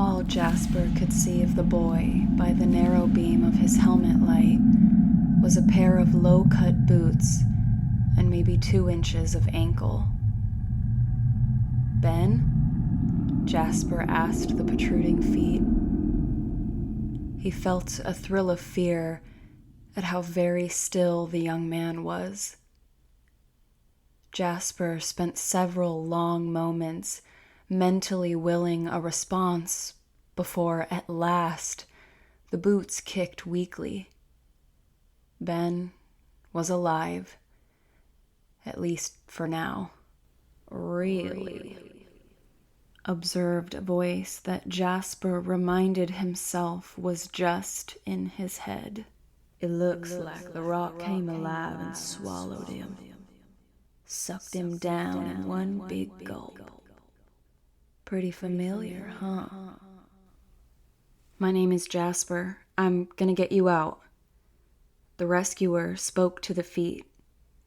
All Jasper could see of the boy by the narrow beam of his helmet light was a pair of low-cut boots and maybe 2 inches of ankle. "Ben?" Jasper asked the protruding feet. He felt a thrill of fear at how very still the young man was. Jasper spent several long moments mentally willing a response before, at last, the boots kicked weakly. Ben was alive, at least for now. "Really?" observed a voice that Jasper reminded himself was just in his head. "It looks like the rock came alive and swallowed him. Sucked him down in one big gulp. Pretty familiar, huh?" "My name is Jasper. I'm gonna get you out." The rescuer spoke to the feet,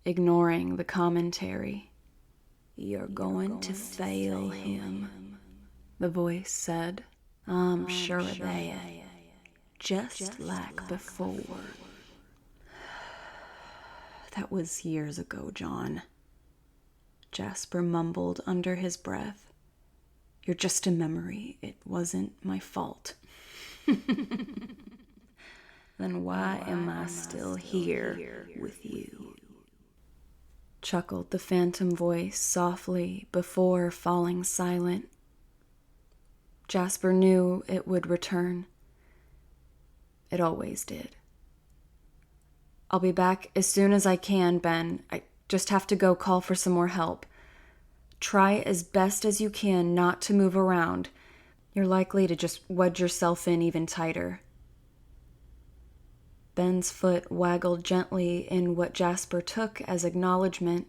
ignoring the commentary. "You're going to fail him," the voice said. "I'm sure of that. Just like before." "That was years ago, John," Jasper mumbled under his breath. "You're just a memory. It wasn't my fault." "Then why am I still here with you?" chuckled the phantom voice softly before falling silent. Jasper knew it would return. It always did. "I'll be back as soon as I can, Ben. I just have to go call for some more help. Try as best as you can not to move around. You're likely to just wedge yourself in even tighter." Ben's foot waggled gently in what Jasper took as acknowledgement.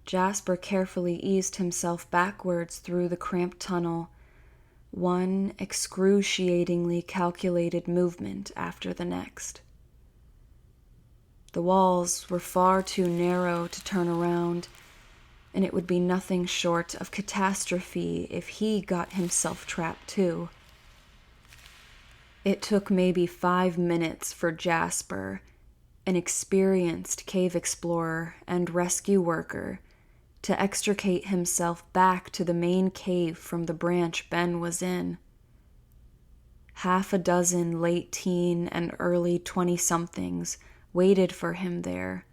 Jasper carefully eased himself backwards through the cramped tunnel, one excruciatingly calculated movement after the next. The walls were far too narrow to turn around, and it would be nothing short of catastrophe if he got himself trapped too. It took maybe 5 minutes for Jasper, an experienced cave explorer and rescue worker, to extricate himself back to the main cave from the branch Ben was in. 6 late teen and early 20-somethings waited for him there.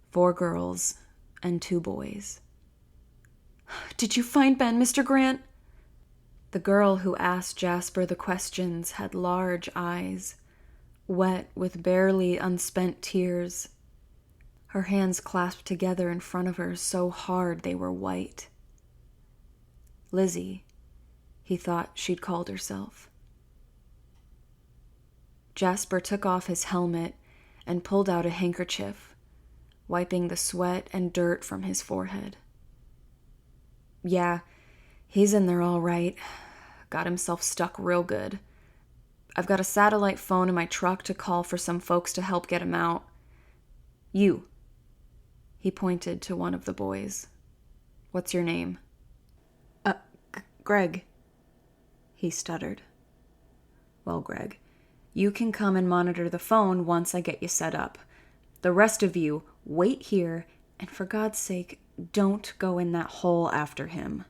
4 girls and 2 boys. "Did you find Ben, Mr. Grant?" The girl who asked Jasper the questions had large eyes, wet with barely unspent tears. Her hands clasped together in front of her so hard they were white. Lizzie, he thought she'd called herself. Jasper took off his helmet and pulled out a handkerchief, wiping the sweat and dirt from his forehead. "Yeah, he's in there all right. Got himself stuck real good. I've got a satellite phone in my truck to call for some folks to help get him out. You." He pointed to one of the boys. "What's your name?" Greg," he stuttered. "Well, Greg, you can come and monitor the phone once I get you set up. The rest of you, wait here, and for God's sake, don't go in that hole after him."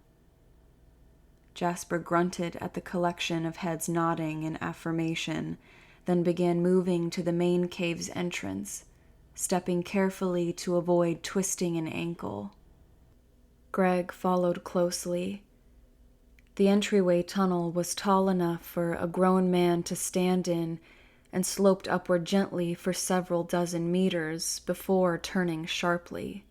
Jasper grunted at the collection of heads nodding in affirmation, then began moving to the main cave's entrance, stepping carefully to avoid twisting an ankle. Greg followed closely. The entryway tunnel was tall enough for a grown man to stand in and sloped upward gently for several dozen meters before turning sharply.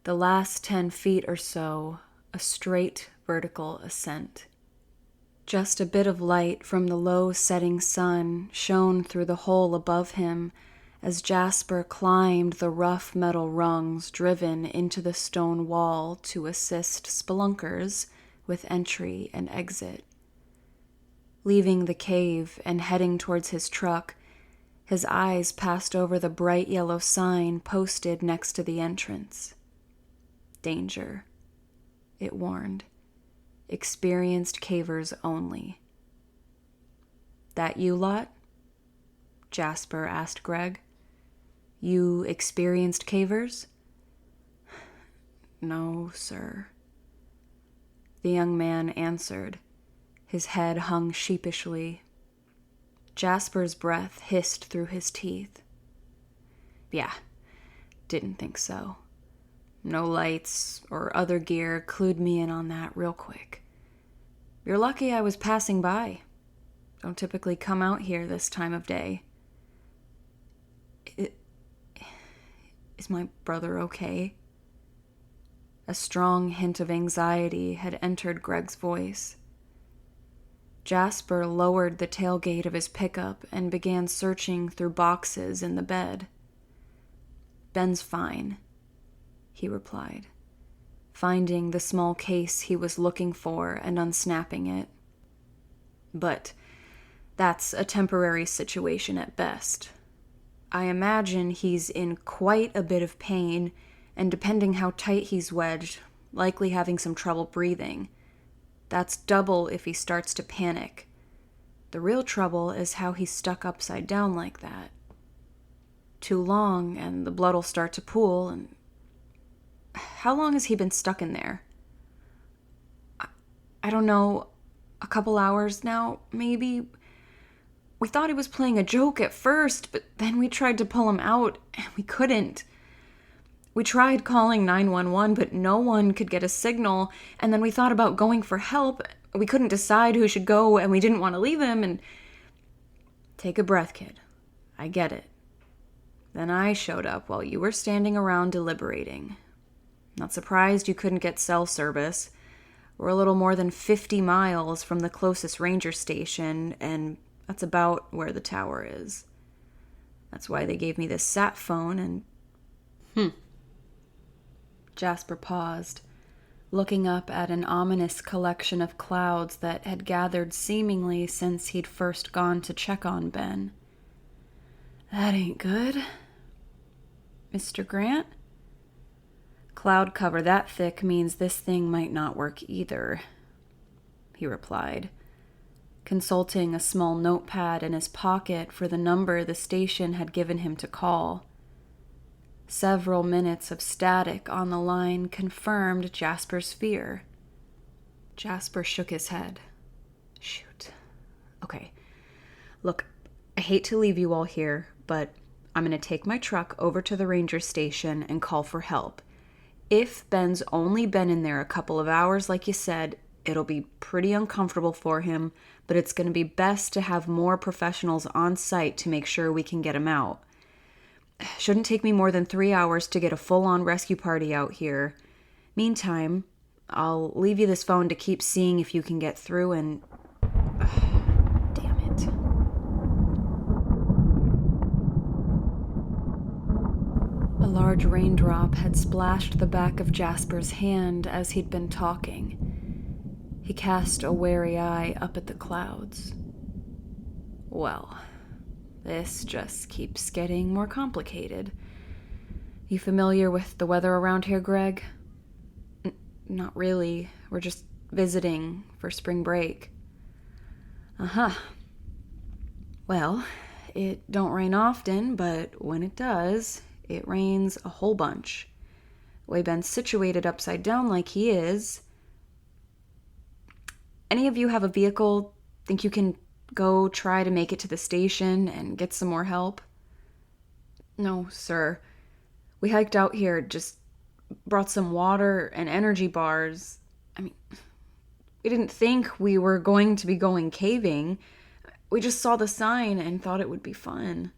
The last 10 feet or so, a straight vertical ascent. Just a bit of light from the low setting sun shone through the hole above him as Jasper climbed the rough metal rungs driven into the stone wall to assist spelunkers with entry and exit. Leaving the cave and heading towards his truck, his eyes passed over the bright yellow sign posted next to the entrance. Danger, it warned. Experienced cavers only. That you lot? Jasper asked Greg. You experienced cavers? No, sir. The young man answered. His head hung sheepishly. Jasper's breath hissed through his teeth. Yeah, didn't think so. No lights or other gear clued me in on that real quick. You're lucky I was passing by. Don't typically come out here this time of day. Is my brother okay? A strong hint of anxiety had entered Greg's voice. Jasper lowered the tailgate of his pickup and began searching through boxes in the bed. Ben's fine, he replied, finding the small case he was looking for and unsnapping it. But that's a temporary situation at best. I imagine he's in quite a bit of pain, and depending how tight he's wedged, likely having some trouble breathing. That's double if he starts to panic. The real trouble is how he's stuck upside down like that. Too long, and the blood'll start to pool, and... How long has he been stuck in there? I don't know, a couple hours now, maybe? We thought he was playing a joke at first, but then we tried to pull him out, and we couldn't. We tried calling 911, but no one could get a signal, and then we thought about going for help. We couldn't decide who should go, and we didn't want to leave him, and... Take a breath, kid. I get it. Then I showed up while you were standing around deliberating. Not surprised you couldn't get cell service. We're a little more than 50 miles from the closest ranger station, and that's about where the tower is. That's why they gave me this sat phone, and... Jasper paused, looking up at an ominous collection of clouds that had gathered seemingly since he'd first gone to check on Ben. That ain't good. Mr. Grant? Cloud cover that thick means this thing might not work either, he replied, consulting a small notepad in his pocket for the number the station had given him to call. Several minutes of static on the line confirmed Jasper's fear. Jasper shook his head. Shoot. Okay. Look, I hate to leave you all here, but I'm going to take my truck over to the ranger station and call for help. If Ben's only been in there a couple of hours, like you said, it'll be pretty uncomfortable for him, but it's going to be best to have more professionals on site to make sure we can get him out. Shouldn't take me more than 3 hours to get a full-on rescue party out here. Meantime, I'll leave you this phone to keep seeing if you can get through and... damn it. A large raindrop had splashed the back of Jasper's hand as he'd been talking. He cast a wary eye up at the clouds. Well... this just keeps getting more complicated. You familiar with the weather around here, Greg? Not really. We're just visiting for spring break. Uh-huh. Well, it don't rain often, but when it does, it rains a whole bunch. The way Ben's situated upside down like he is. Any of you have a vehicle? Think you can go try to make it to the station and get some more help? No, sir. We hiked out here, just brought some water and energy bars. I mean, we didn't think we were going to be going caving. We just saw the sign and thought it would be fun.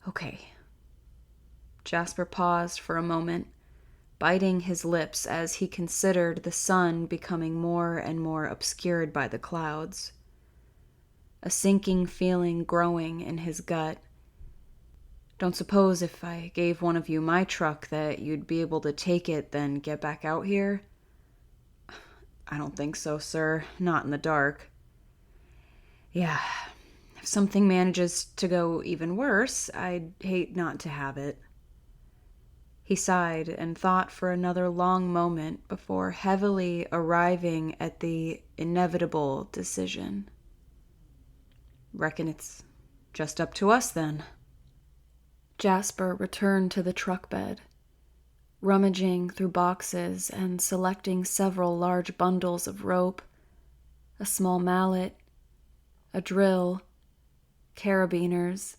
Okay. Jasper paused for a moment, biting his lips as he considered the sun becoming more and more obscured by the clouds. A sinking feeling growing in his gut. Don't suppose if I gave one of you my truck that you'd be able to take it, then get back out here? I don't think so, sir. Not in the dark. Yeah, if something manages to go even worse, I'd hate not to have it. He sighed and thought for another long moment before heavily arriving at the inevitable decision. "Reckon it's just up to us, then." Jasper returned to the truck bed, rummaging through boxes and selecting several large bundles of rope, a small mallet, a drill, carabiners,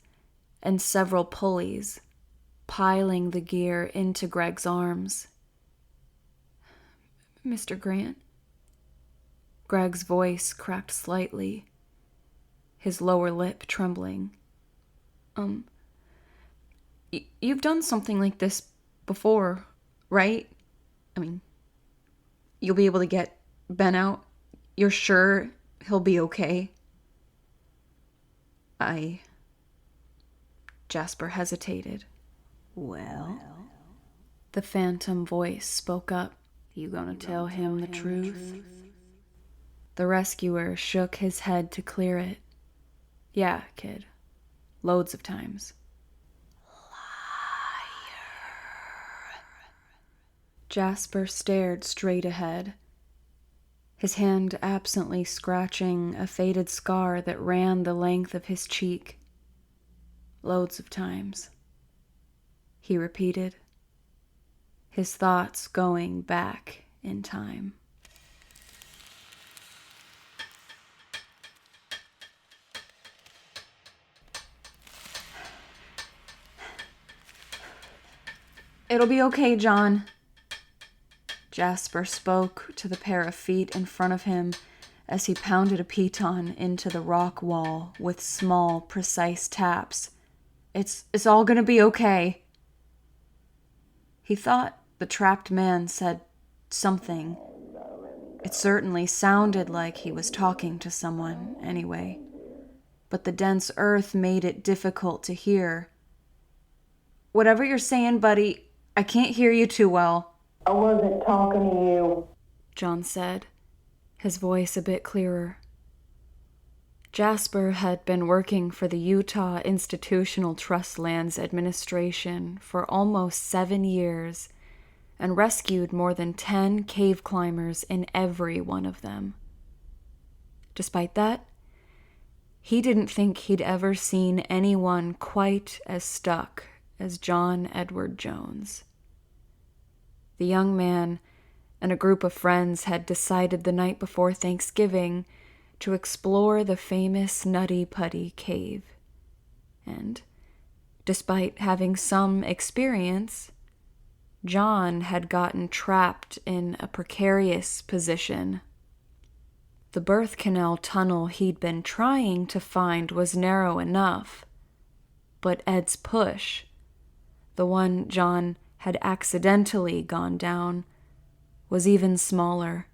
and several pulleys, piling the gear into Greg's arms. "Mr. Grant?" Greg's voice cracked slightly, his lower lip trembling. You've done something like this before, right? I mean, you'll be able to get Ben out? You're sure he'll be okay?" Jasper hesitated. "Well," the phantom voice spoke up. "You gonna tell him the truth?" The rescuer shook his head to clear it. "Yeah, kid. Loads of times." Jasper stared straight ahead, his hand absently scratching a faded scar that ran the length of his cheek. "Loads of times," he repeated, his thoughts going back in time. "It'll be okay, John." Jasper spoke to the pair of feet in front of him as he pounded a piton into the rock wall with small, precise taps. It's all gonna be okay." He thought the trapped man said something. It certainly sounded like he was talking to someone, anyway. But the dense earth made it difficult to hear. "Whatever you're saying, buddy, I can't hear you too well." "I wasn't talking to you," John said, his voice a bit clearer. Jasper had been working for the Utah Institutional Trust Lands Administration for almost 7 years and rescued more than 10 cave climbers in every one of them. Despite that, he didn't think he'd ever seen anyone quite as stuck as John Edward Jones. The young man and a group of friends had decided the night before Thanksgiving to explore the famous Putty cave. And, despite having some experience, John had gotten trapped in a precarious position. The birth canal tunnel he'd been trying to find was narrow enough, but Ed's push, the one John had accidentally gone down, was even smaller.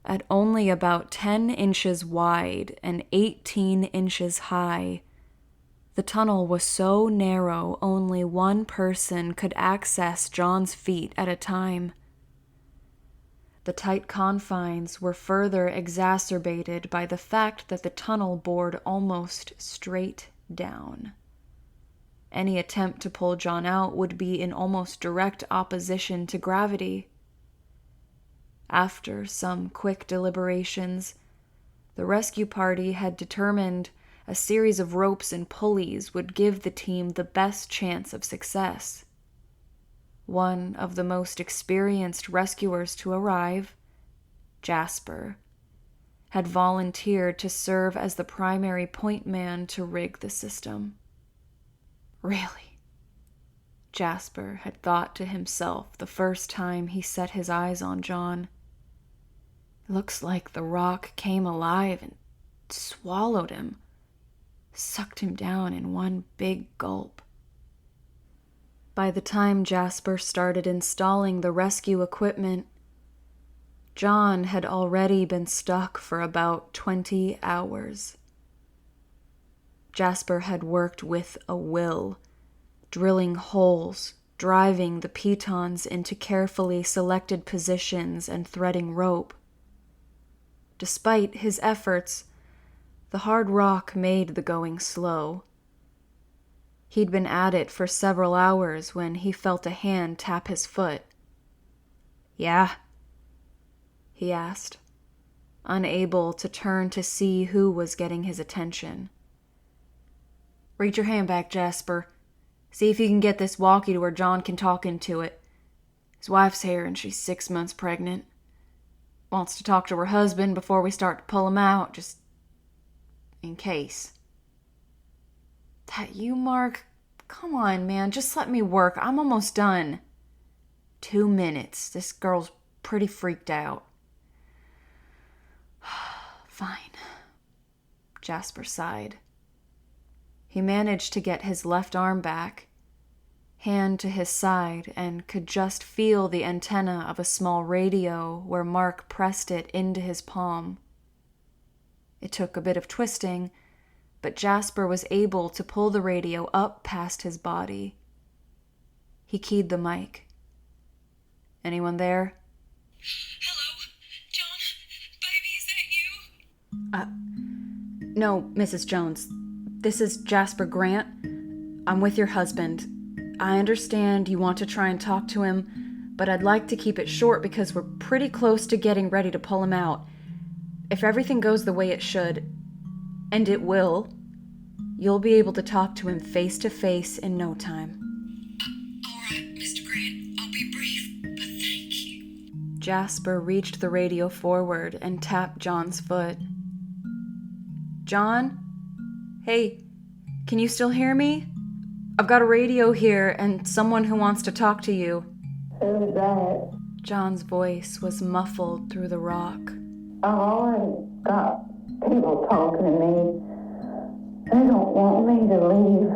At only about 10 inches wide and 18 inches high, the tunnel was so narrow only one person could access John's feet at a time. The tight confines were further exacerbated by the fact that the tunnel bored almost straight down. Any attempt to pull John out would be in almost direct opposition to gravity. After some quick deliberations, the rescue party had determined a series of ropes and pulleys would give the team the best chance of success. One of the most experienced rescuers to arrive, Jasper, had volunteered to serve as the primary point man to rig the system. Really? Jasper had thought to himself the first time he set his eyes on John. Looks like the rock came alive and swallowed him, sucked him down in one big gulp. By the time Jasper started installing the rescue equipment, John had already been stuck for about 20 hours. Jasper had worked with a will, drilling holes, driving the pitons into carefully selected positions and threading rope. Despite his efforts, the hard rock made the going slow. He'd been at it for several hours when he felt a hand tap his foot. "Yeah?" he asked, unable to turn to see who was getting his attention. "Reach your hand back, Jasper. See if you can get this walkie to where John can talk into it. His wife's here and she's 6 months pregnant. Wants to talk to her husband before we start to pull him out, just in case." "That you, Mark? Come on, man, just let me work. I'm almost done." 2 minutes. This girl's pretty freaked out." "Fine," Jasper sighed. He managed to get his left arm back, hand to his side, and could just feel the antenna of a small radio where Mark pressed it into his palm. It took a bit of twisting, but Jasper was able to pull the radio up past his body. He keyed the mic. "Anyone there?" "Hello? John? Baby, is that you?" "No, Mrs. Jones. This is Jasper Grant. I'm with your husband. I understand you want to try and talk to him, but I'd like to keep it short because we're pretty close to getting ready to pull him out. If everything goes the way it should, and it will, you'll be able to talk to him face to face in no time." All right, Mr. Grant. I'll be brief, but thank you." Jasper reached the radio forward and tapped John's foot. "John? Hey, can you still hear me? I've got a radio here and someone who wants to talk to you." Who's that? John's voice was muffled through the rock. I've already got people talking to me. They don't want me to leave.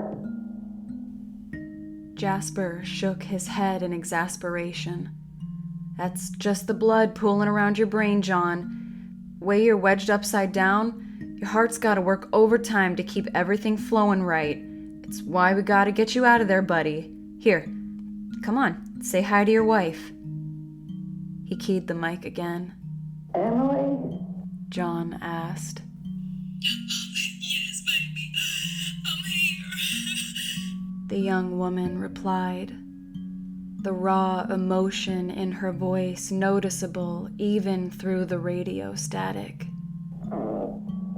Jasper shook his head in exasperation. "That's just the blood pooling around your brain, John. Way you're wedged upside down, your heart's gotta work overtime to keep everything flowing right. It's why we gotta get you out of there, buddy. Here, come on, say hi to your wife." He keyed the mic again. Emily? John asked. "Yes, baby. I'm here." The young woman replied, the raw emotion in her voice noticeable even through the radio static. I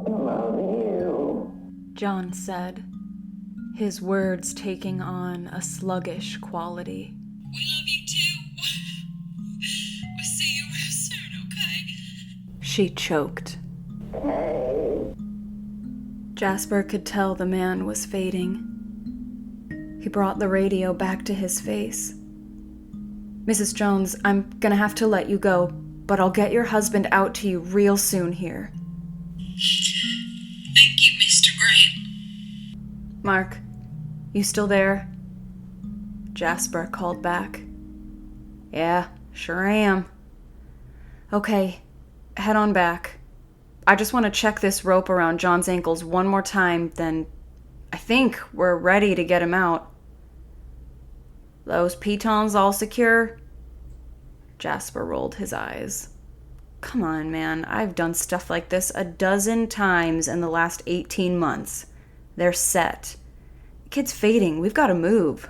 love you. John said, his words taking on a sluggish quality. "We love you too. We'll see you real soon, okay?" She choked. Okay. Jasper could tell the man was fading. He brought the radio back to his face. "Mrs. Jones, I'm gonna have to let you go, but I'll get your husband out to you real soon here." "Thank you, Mr. Grant." "Mark, you still there?" Jasper called back. "Yeah, sure I am." "Okay, head on back. I just want to check this rope around John's ankles one more time, then I think we're ready to get him out." "Those pitons all secure?" Jasper rolled his eyes. "Come on, man. I've done stuff like this a dozen times in the last 18 months. They're set. The kid's fading. We've got to move."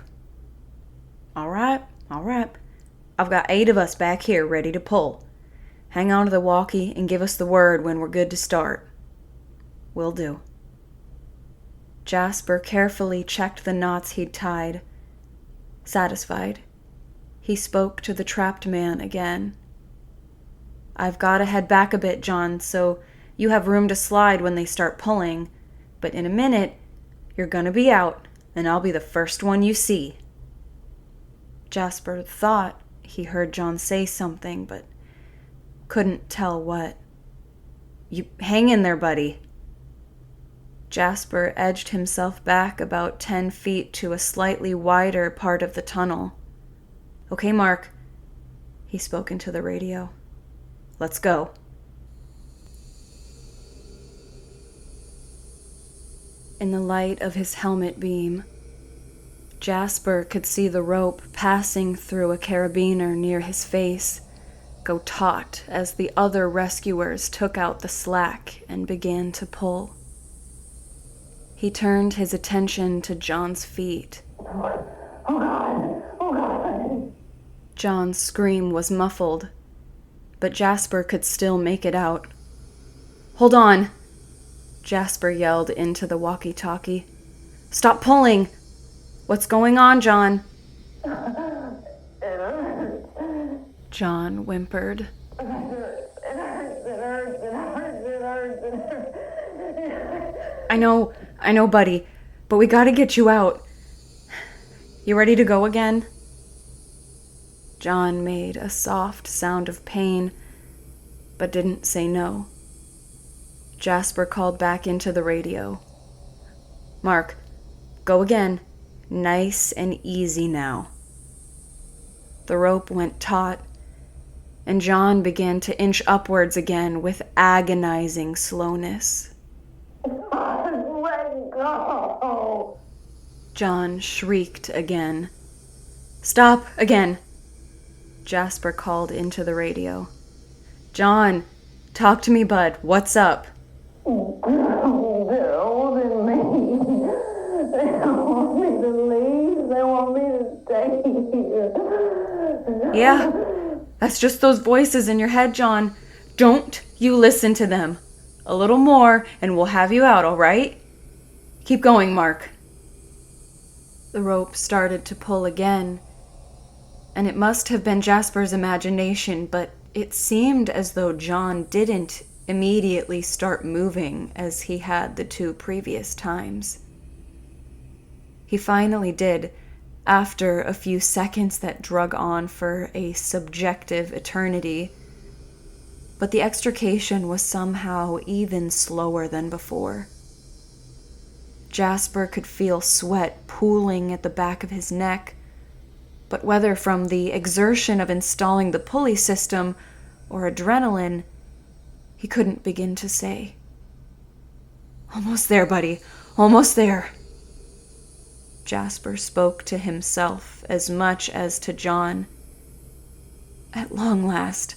All right. I've got 8 of us back here ready to pull. Hang on to the walkie and give us the word when we're good to start." "Will do." Jasper carefully checked the knots he'd tied. Satisfied, he spoke to the trapped man again. "I've got to head back a bit, John, so you have room to slide when they start pulling. But in a minute, you're going to be out, and I'll be the first one you see." Jasper thought he heard John say something, but couldn't tell what. "You hang in there, buddy." Jasper edged himself back about 10 feet to a slightly wider part of the tunnel. "Okay, Mark," he spoke into the radio. "Let's go." In the light of his helmet beam, Jasper could see the rope passing through a carabiner near his face go taut as the other rescuers took out the slack and began to pull. He turned his attention to John's feet. Oh, God. Oh, God. John's scream was muffled, but Jasper could still make it out. "Hold on," Jasper yelled into the walkie-talkie. "Stop pulling! What's going on, John?" It hurts. John whimpered. It hurts. It hurts. It hurts. It hurts. It hurts. It hurts. I know, buddy, but we gotta get you out. You ready to go again? John made a soft sound of pain, but didn't say no. Jasper called back into the radio. "Mark, go again. Nice and easy now." The rope went taut, and John began to inch upwards again with agonizing slowness. Let go. John shrieked again. "Stop again," Jasper called into the radio. "John, talk to me, bud. What's up?" They're holding me. They don't want me to leave. They want me to stay here. "Yeah, that's just those voices in your head, John. Don't you listen to them. A little more, and we'll have you out, all right? Keep going, Mark." The rope started to pull again, and it must have been Jasper's imagination, but it seemed as though John didn't immediately start moving as he had the 2 previous times. He finally did, after a few seconds that drug on for a subjective eternity, but the extrication was somehow even slower than before. Jasper could feel sweat pooling at the back of his neck, but whether from the exertion of installing the pulley system or adrenaline, he couldn't begin to say. "Almost there, buddy. Almost there." Jasper spoke to himself as much as to John. At long last,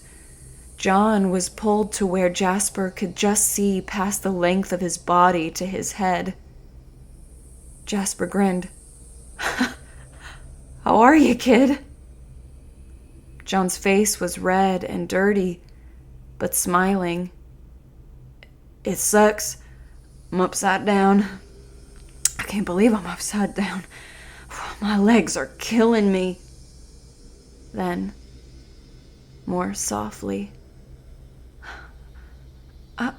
John was pulled to where Jasper could just see past the length of his body to his head. Jasper grinned. "How are you, kid?" John's face was red and dirty, but smiling. "It sucks. I'm upside down. I can't believe I'm upside down. My legs are killing me." Then, more softly, I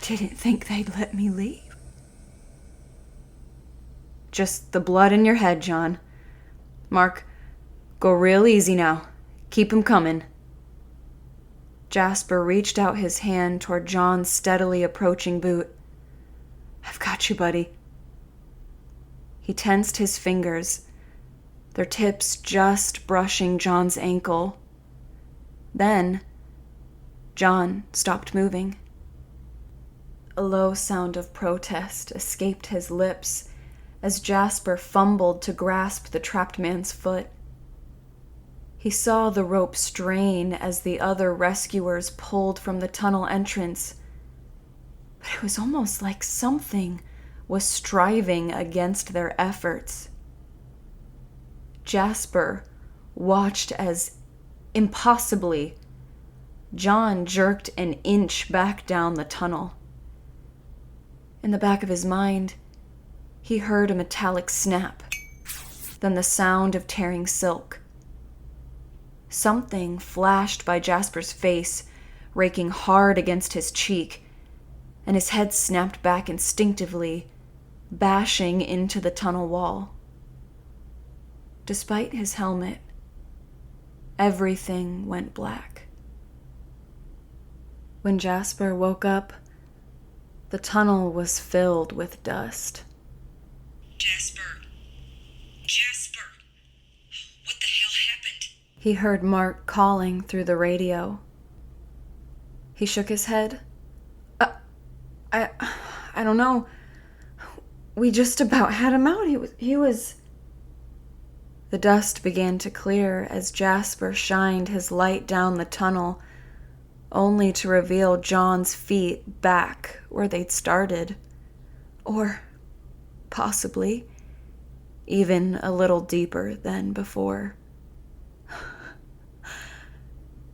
didn't think they'd let me leave." "Just the blood in your head, John. Mark, go real easy now. Keep 'em coming." Jasper reached out his hand toward John's steadily approaching boot. "I've got you, buddy." He tensed his fingers, their tips just brushing John's ankle. Then, John stopped moving. A low sound of protest escaped his lips as Jasper fumbled to grasp the trapped man's foot. He saw the rope strain as the other rescuers pulled from the tunnel entrance, but it was almost like something was striving against their efforts. Jasper watched as, impossibly, John jerked an inch back down the tunnel. In the back of his mind, he heard a metallic snap, then the sound of tearing silk. Something flashed by Jasper's face, raking hard against his cheek, and his head snapped back instinctively, bashing into the tunnel wall. Despite his helmet, everything went black. When Jasper woke up, the tunnel was filled with dust. Jasper! Jasper! What the hell happened? He heard Mark calling through the radio. He shook his head. I don't know. We just about had him out. He was... The dust began to clear as Jasper shined his light down the tunnel, only to reveal John's feet back where they'd started. Or possibly. Even a little deeper than before.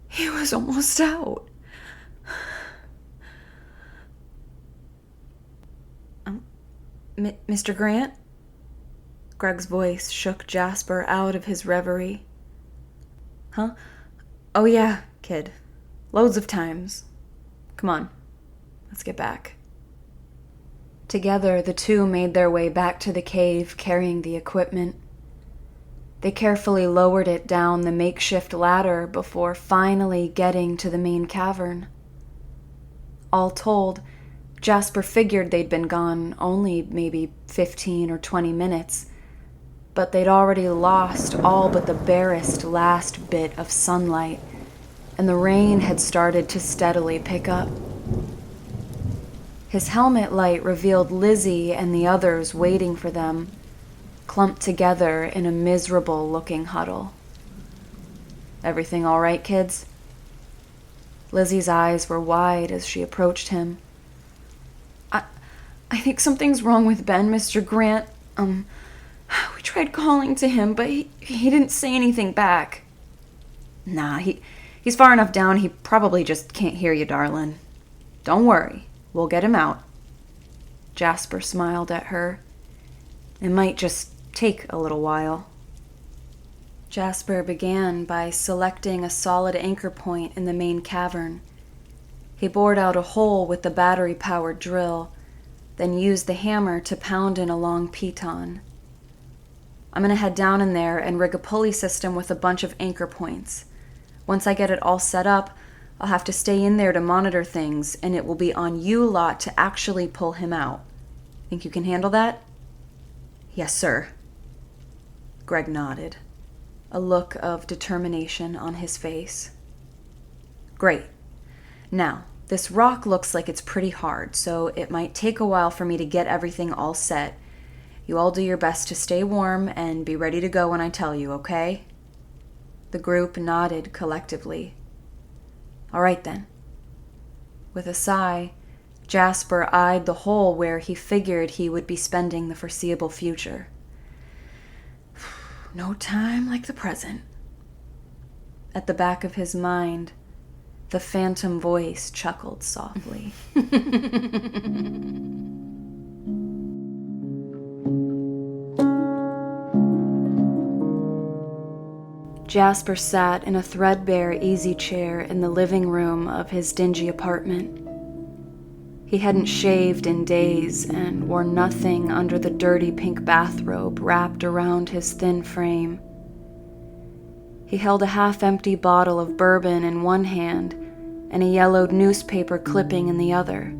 He was almost out. Mr. Grant? Greg's voice shook Jasper out of his reverie. Huh? Oh yeah, kid. Loads of times. Come on, let's get back. Together, the two made their way back to the cave, carrying the equipment. They carefully lowered it down the makeshift ladder before finally getting to the main cavern. All told, Jasper figured they'd been gone only maybe 15 or 20 minutes, but they'd already lost all but the barest last bit of sunlight, and the rain had started to steadily pick up. His helmet light revealed Lizzie and the others waiting for them, clumped together in a miserable-looking huddle. Everything all right, kids? Lizzie's eyes were wide as she approached him. I think something's wrong with Ben, Mr. Grant. We tried calling to him, but he didn't say anything back. Nah, he's far enough down, he probably just can't hear you, darling. Don't worry, we'll get him out. Jasper smiled at her. It might just take a little while. Jasper began by selecting a solid anchor point in the main cavern. He bored out a hole with the battery-powered drill, then used the hammer to pound in a long piton. I'm gonna head down in there and rig a pulley system with a bunch of anchor points. Once I get it all set up, I'll have to stay in there to monitor things, and it will be on you lot to actually pull him out. Think you can handle that? Yes, sir. Greg nodded, a look of determination on his face. Great. Now, this rock looks like it's pretty hard, so it might take a while for me to get everything all set. You all do your best to stay warm and be ready to go when I tell you, okay? The group nodded collectively. All right then. With a sigh, Jasper eyed the hole where he figured he would be spending the foreseeable future. No time like the present. At the back of his mind, the phantom voice chuckled softly. Jasper sat in a threadbare easy chair in the living room of his dingy apartment. He hadn't shaved in days and wore nothing under the dirty pink bathrobe wrapped around his thin frame. He held a half-empty bottle of bourbon in one hand and a yellowed newspaper clipping in the other.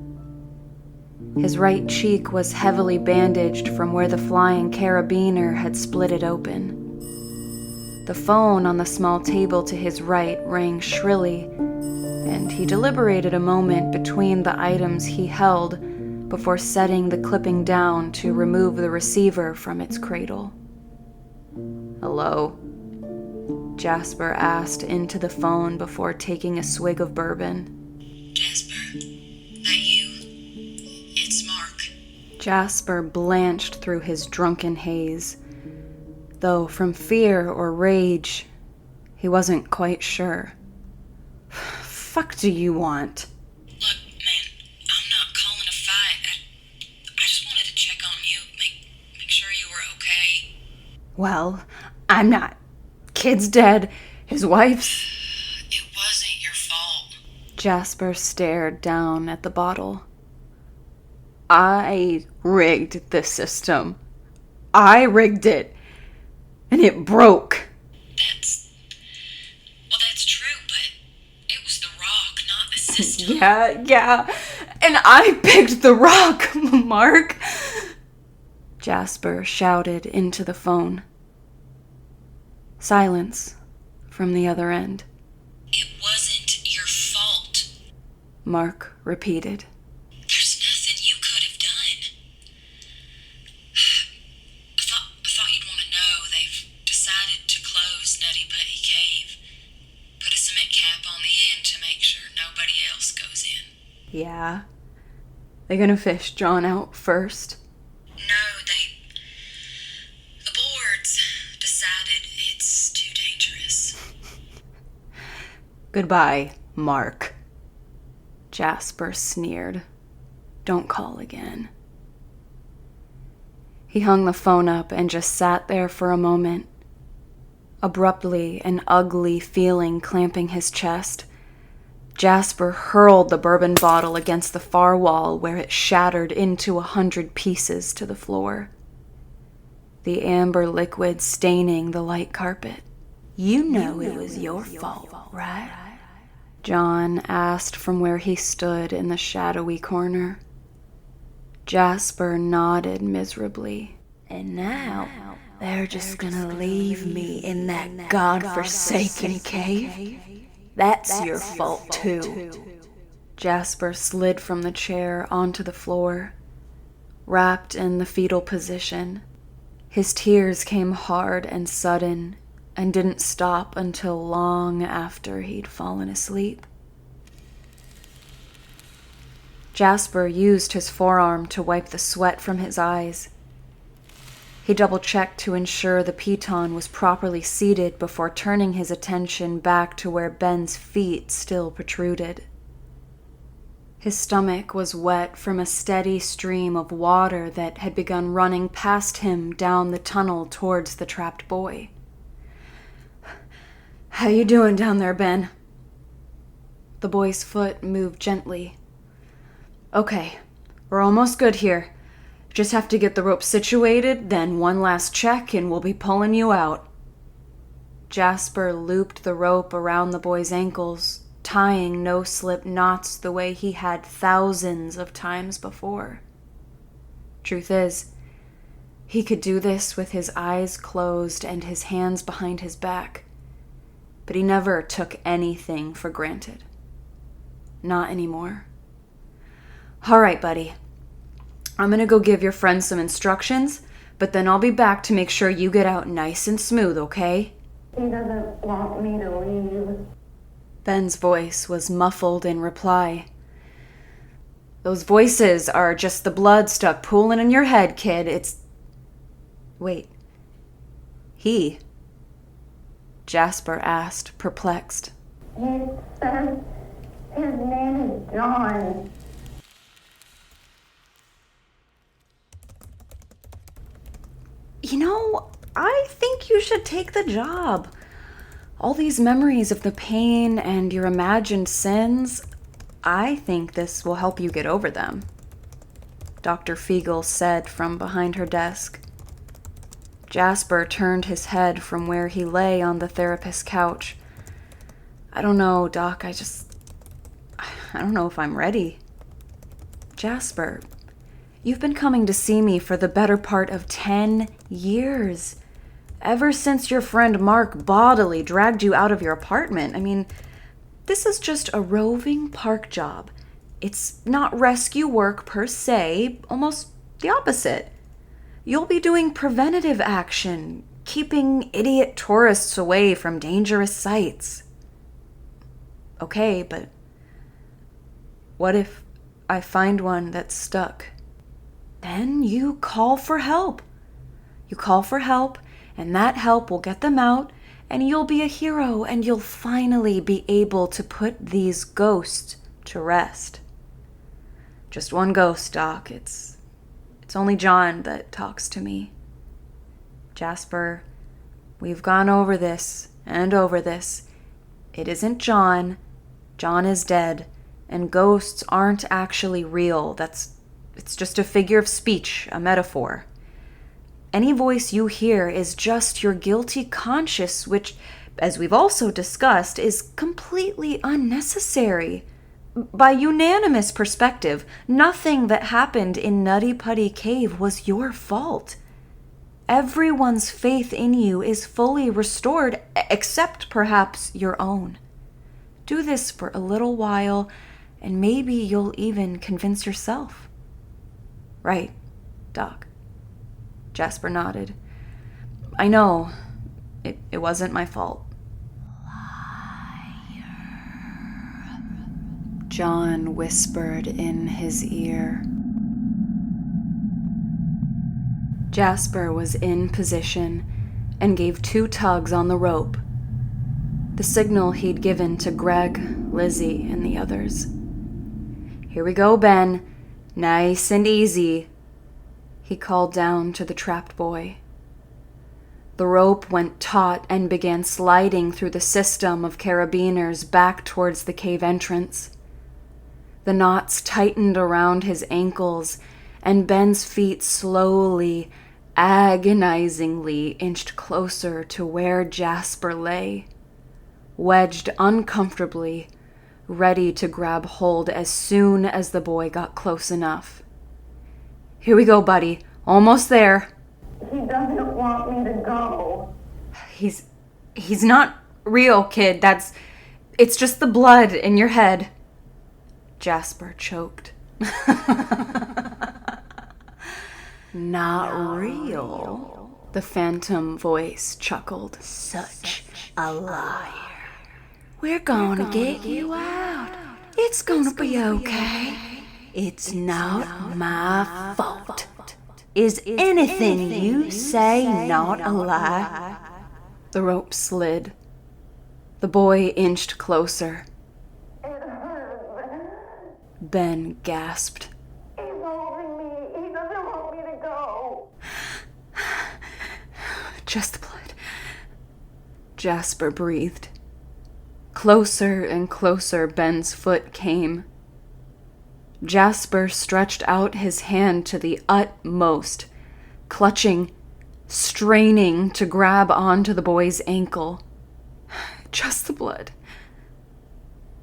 His right cheek was heavily bandaged from where the flying carabiner had split it open. The phone on the small table to his right rang shrilly, and he deliberated a moment between the items he held before setting the clipping down to remove the receiver from its cradle. Hello? Jasper asked into the phone before taking a swig of bourbon. Jasper, that you? It's Mark. Jasper blanched through his drunken haze, though from fear or rage, he wasn't quite sure. Fuck do you want? Look, man, I'm not calling a fight. I just wanted to check on you, make sure you were okay. Well, I'm not. Kid's dead. His wife's... It wasn't your fault. Jasper stared down at the bottle. I rigged the system. I rigged it. And it broke. That's true, but it was the rock, not the system. Yeah. And I picked the rock, Mark. Jasper shouted into the phone. Silence from the other end. It wasn't your fault. Mark repeated. There's nothing you could have done. I thought you'd want to know they've decided to close Nutty Putty Cave. Put a cement cap on the end to make sure nobody else goes in. Yeah. They gonna fish John out first? No, they Goodbye, Mark. Jasper sneered. Don't call again. He hung the phone up and just sat there for a moment. Abruptly, an ugly feeling clamping his chest, Jasper hurled the bourbon bottle against the far wall where it shattered into 100 pieces to the floor. The amber liquid staining the light carpet. You know it was your fault, right? John asked from where he stood in the shadowy corner. Jasper nodded miserably. And now, they're just gonna leave me in that godforsaken cave? That's your fault, too. Jasper slid from the chair onto the floor, wrapped in the fetal position. His tears came hard and sudden, and didn't stop until long after he'd fallen asleep. Jasper used his forearm to wipe the sweat from his eyes. He double-checked to ensure the piton was properly seated before turning his attention back to where Ben's feet still protruded. His stomach was wet from a steady stream of water that had begun running past him down the tunnel towards the trapped boy. How you doing down there, Ben? The boy's foot moved gently. Okay, we're almost good here. Just have to get the rope situated, then one last check and we'll be pulling you out. Jasper looped the rope around the boy's ankles, tying no-slip knots the way he had thousands of times before. Truth is, he could do this with his eyes closed and his hands behind his back, but he never took anything for granted. Not anymore. All right, buddy. I'm gonna go give your friend some instructions, but then I'll be back to make sure you get out nice and smooth, okay? He doesn't want me to leave. Ben's voice was muffled in reply. Those voices are just the blood stuck pooling in your head, kid. It's... Wait. He? Jasper asked, perplexed. He says his name is John. You know, I think you should take the job. All these memories of the pain and your imagined sins, I think this will help you get over them, Dr. Fiegel said from behind her desk. Jasper turned his head from where he lay on the therapist's couch. I don't know, Doc, I don't know if I'm ready. Jasper, you've been coming to see me for the better part of 10 years. Ever since your friend Mark bodily dragged you out of your apartment. I mean, this is just a roving park job. It's not rescue work per se, almost the opposite. You'll be doing preventative action, keeping idiot tourists away from dangerous sites. Okay, but what if I find one that's stuck? Then you call for help. You call for help, and that help will get them out, and you'll be a hero, and you'll finally be able to put these ghosts to rest. Just one ghost, Doc. It's only John that talks to me. Jasper, we've gone over this and over this. It isn't John. John is dead, and ghosts aren't actually real. It's just a figure of speech, a metaphor. Any voice you hear is just your guilty conscience, which, as we've also discussed, is completely unnecessary. By unanimous perspective, nothing that happened in Nutty Putty Cave was your fault. Everyone's faith in you is fully restored, except perhaps your own. Do this for a little while, and maybe you'll even convince yourself. Right, Doc? Jasper nodded. I know. It wasn't my fault. Liar. John whispered in his ear. Jasper was in position and gave 2 tugs on the rope. the signal he'd given to Greg, Lizzie, and the others. "Here we go, Ben. Nice and easy," he called down to the trapped boy. The rope went taut and began sliding through the system of carabiners back towards the cave entrance. The knots tightened around his ankles, and Ben's feet slowly, agonizingly inched closer to where Jasper lay, wedged uncomfortably, ready to grab hold as soon as the boy got close enough. "Here we go, buddy. Almost there." He doesn't want me to go. He's not real, kid. It's just the blood in your head." Jasper choked. "Not real?" The phantom voice chuckled. "Such a liar. We're gonna get you out. It's gonna be okay. It's not my fault. Is anything you say not a lie?" The rope slid. The boy inched closer. It hurts. Ben gasped. He's holding me. He doesn't want me to go. "Just the blood." Jasper breathed. Closer and closer Ben's foot came. Jasper stretched out his hand to the utmost, clutching, straining to grab onto the boy's ankle. Just the blood.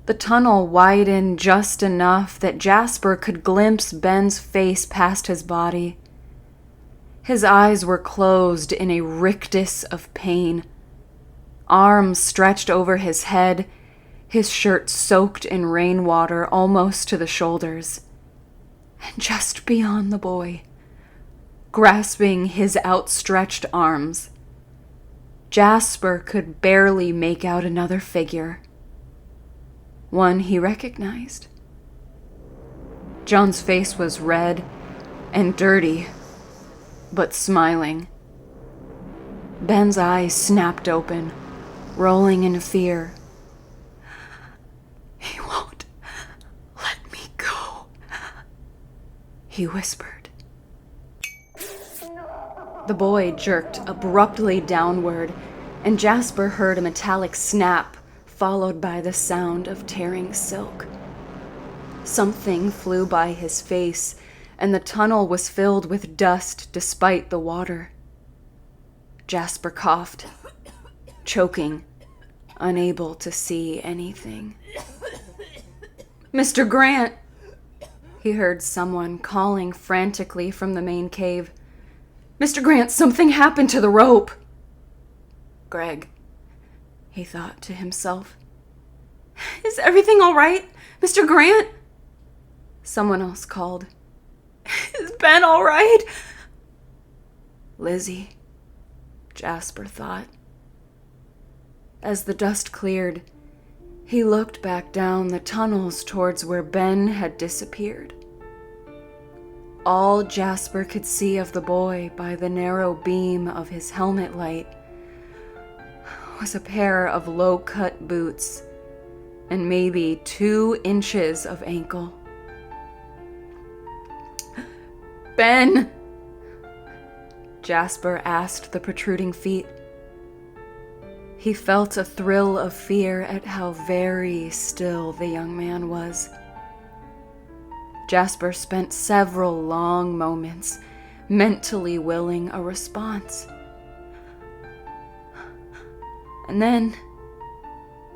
The tunnel widened just enough that Jasper could glimpse Ben's face past his body. His eyes were closed in a rictus of pain. Arms stretched over his head, his shirt soaked in rainwater almost to the shoulders. And just beyond the boy, grasping his outstretched arms, Jasper could barely make out another figure. One he recognized. John's face was red and dirty, but smiling. Ben's eyes snapped open, rolling in fear. "He won't let me go," he whispered. The boy jerked abruptly downward, and Jasper heard a metallic snap, followed by the sound of tearing silk. Something flew by his face, and the tunnel was filled with dust despite the water. Jasper coughed, choking, unable to see anything. "Mr. Grant!" He heard someone calling frantically from the main cave. "Mr. Grant, something happened to the rope." Greg, he thought to himself. "Is everything all right, Mr. Grant?" Someone else called. "Is Ben all right?" Lizzie, Jasper thought. As the dust cleared, he looked back down the tunnels towards where Ben had disappeared. All Jasper could see of the boy by the narrow beam of his helmet light was a pair of low-cut boots and maybe 2 inches of ankle. "Ben!" Jasper asked the protruding feet. He felt a thrill of fear at how very still the young man was. Jasper spent several long moments mentally willing a response. And then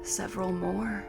several more.